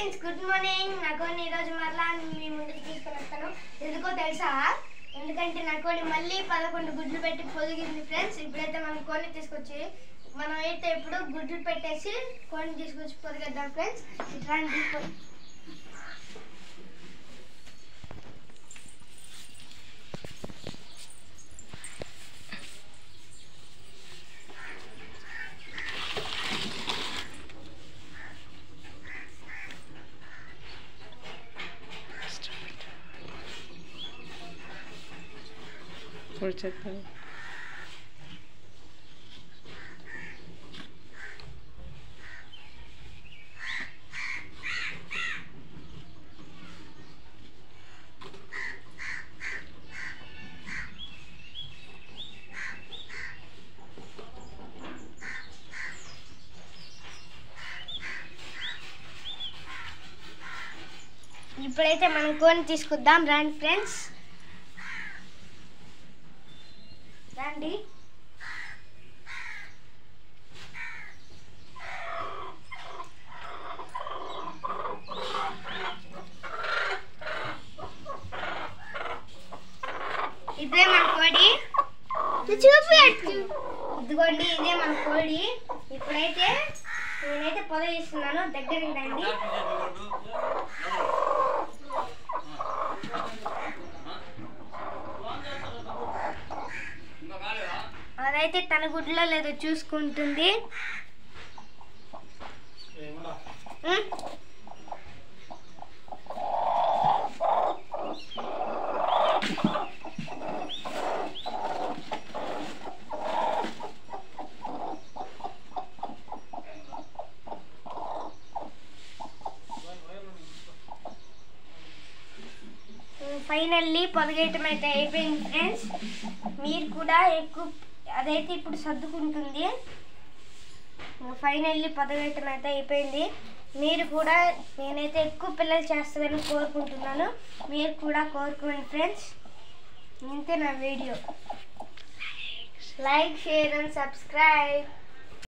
Friends good morning. నాకు ఈరోజు మరలా మీ ముందుకు తీసుకొని వస్తాను. ఎందుకో తెలుసా? ఎందుకంటే నాకు మళ్ళీ 11 గుడ్లు పెట్టి పొదిగింది ఫ్రెండ్స్. ఇప్పుడైతే మనం కోడిని తీసుకొచ్చి మనం అయితే ఇప్పుడు గుడ్లు పెట్టేసి కోడిని తీసుకొచ్చి పొదిగేద్దాం ఫ్రెండ్స్. ఇట్లాంటి ఇప్పుడైతే మనం కోడిని తీసుకొద్దాం. రండి ఫ్రెండ్స్, రండి. ఇదే మన కోడి, ఇదిగోండి ఇదే మన కోడి. ఇప్పుడైతే నేనైతే పొదగిస్తున్నాను, దగ్గరికి రండి. అదైతే తన గుడ్లో లేదో చూసుకుంటుంది. ఫైనల్లీ పొదగేయటం అయితే అయిపోయింది ఫ్రెండ్స్. మీరు కూడా ఎక్కువ అదైతే ఇప్పుడు సర్దుకుంటుంది. ఫైనల్లీ పొదగేయటం అయితే అయిపోయింది. మీరు కూడా నేనైతే ఎక్కువ పిల్లలు చేస్తారని కోరుకుంటున్నాను. మీరు కూడా కోరుకోండి ఫ్రెండ్స్. ఇంతే నా video. Like, share and subscribe.